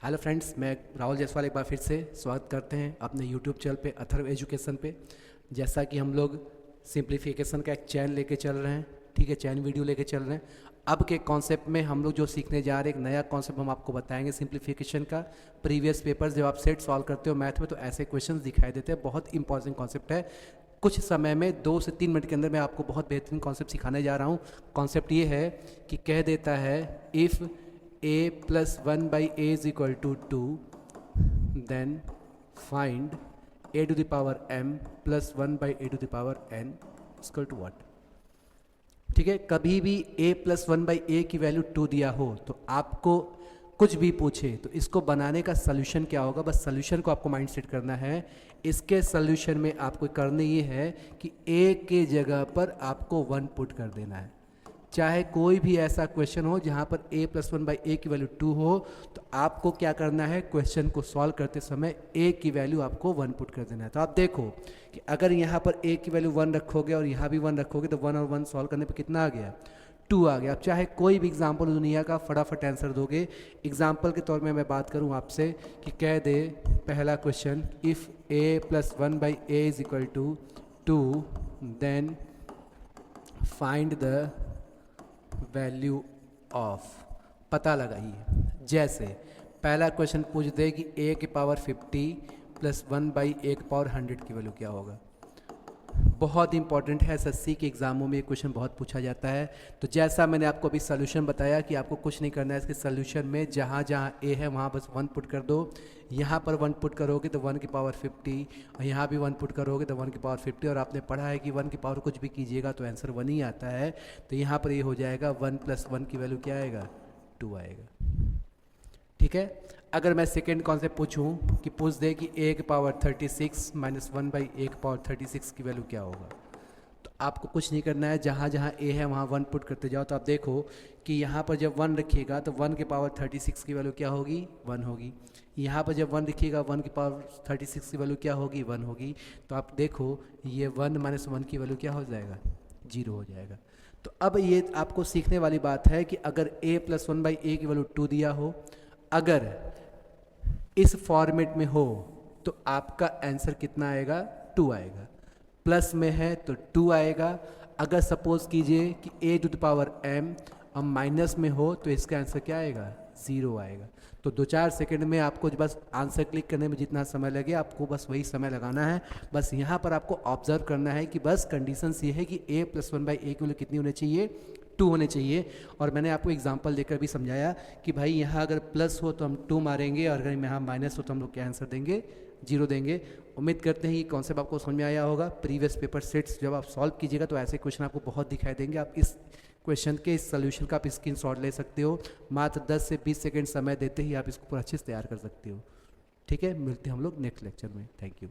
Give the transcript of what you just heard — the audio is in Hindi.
हेलो फ्रेंड्स, मैं राहुल जायसवाल एक बार फिर से स्वागत करते हैं अपने यूट्यूब चैनल पे अथर्व एजुकेशन पे। जैसा कि हम लोग सिंप्लीफिकेशन का एक चैन लेके चल रहे हैं, ठीक है, चैन वीडियो लेके चल रहे हैं। अब के कॉन्सेप्ट में हम लोग जो सीखने जा रहे हैं, एक नया कॉन्सेप्ट हम आपको बताएंगे सिंप्लीफिकेशन का। प्रीवियस पेपर्स जब आप सेट सॉल्व करते हो मैथ में तो ऐसे क्वेश्चन दिखाई देते हैं। बहुत इंपॉर्टेंट कॉन्सेप्ट है। कुछ समय में 2 से 3 मिनट के अंदर मैं आपको बहुत बेहतरीन कॉन्सेप्ट सिखाने जा रहा हूँ। कॉन्सेप्ट ये है कि कह देता है if a plus 1 by a is equal to 2, then find a to the power m plus 1 by a to the power n is equal to what। ठीक है, कभी भी a plus 1 by a की वैल्यू 2 दिया हो तो आपको कुछ भी पूछे तो इसको बनाने का सॉल्यूशन क्या होगा, बस सॉल्यूशन को आपको माइंड सेट करना है। इसके सॉल्यूशन में आपको करना ये है कि a के जगह पर आपको 1 पुट कर देना है। चाहे कोई भी ऐसा क्वेश्चन हो जहाँ पर a plus 1 by a की वैल्यू 2 हो तो आपको क्या करना है, क्वेश्चन को सॉल्व करते समय a की वैल्यू आपको 1 पुट कर देना है। तो आप देखो कि अगर यहाँ पर a की वैल्यू 1 रखोगे और यहाँ भी 1 रखोगे तो 1 और 1 सॉल्व करने पे कितना आ गया, 2 आ गया। अब चाहे कोई भी एग्जाम्पल दुनिया का फटाफट आंसर दोगे। एग्जाम्पल के तौर में मैं बात करूँ आपसे कि कह दे पहला question if a plus 1 by a is equal to 2 then find the value of, पता लगाइए। जैसे पहला क्वेश्चन पूछ दे कि a की पावर 50 प्लस 1 बाई a की पावर 100 की वैल्यू क्या होगा। बहुत इंपॉर्टेंट है, एसएससी के एग्जामों में ये क्वेश्चन बहुत पूछा जाता है। तो जैसा मैंने आपको अभी सोल्यूशन बताया कि आपको कुछ नहीं करना है, इसके सोल्यूशन में जहाँ जहाँ a है वहाँ बस 1 पुट कर दो। यहाँ पर 1 पुट करोगे तो 1 की पावर 50 और यहाँ भी 1 पुट करोगे तो 1 की पावर 50। और आपने पढ़ा है कि 1 की पावर कुछ भी कीजिएगा तो आंसर 1 ही आता है। तो यहाँ पर ये हो जाएगा 1 प्लस 1 की वैल्यू क्या आएगा, 2 आएगा। ठीक है, अगर मैं सेकेंड कॉन्सेप्ट पूछूं कि पूछ दे कि a की पावर 36 माइनस 1 बाई a की पावर 36 की वैल्यू क्या होगा, तो आपको कुछ नहीं करना है, जहाँ जहाँ a है वहाँ 1 पुट करते जाओ। तो आप देखो कि यहाँ पर जब 1 रखिएगा तो 1 की पावर 36 की वैल्यू क्या होगी, 1 होगी। यहाँ पर जब 1 रखिएगा 1 की पावर 36 की वैल्यू क्या होगी, 1 होगी। तो आप देखो ये 1 माइनस 1 की वैल्यू क्या हो जाएगा, 0 हो जाएगा। तो अब ये आपको सीखने वाली बात है कि अगर a प्लस 1 बाई a की वैल्यू 2 दिया हो, अगर इस फॉर्मेट में हो तो आपका आंसर कितना आएगा, 2 आएगा। प्लस में है तो 2 आएगा। अगर सपोज कीजिए कि a to the power m और माइनस में हो तो इसका आंसर क्या आएगा, 0 आएगा। तो 2-4 सेकंड में आपको बस आंसर क्लिक करने में जितना समय लगे आपको बस वही समय लगाना है। बस यहाँ पर आपको ऑब्जर्व करना है कि बस कंडीशंस ये है कि a प्लस 1 बाई a की वैल्यू कितनी होनी चाहिए, 2 होने चाहिए। और मैंने आपको एग्जांपल देकर भी समझाया कि भाई यहाँ अगर प्लस हो तो हम 2 मारेंगे और अगर यहाँ माइनस हो तो हम लोग क्या आंसर देंगे, 0 देंगे। उम्मीद करते हैं कि कॉन्सेप्ट आपको समझ में आया होगा। प्रीवियस पेपर सेट्स जब आप सॉल्व कीजिएगा तो ऐसे क्वेश्चन आपको बहुत दिखाई देंगे। आप इस क्वेश्चन के इस सोल्यूशन का आप स्क्रीनशॉट ले सकते हो। मात्र 10 से 20 सेकेंड समय देते ही आप इसको पूरा अच्छे से तैयार कर सकते हो। ठीक है, मिलते हैं हम लोग नेक्स्ट लेक्चर में। Thank you.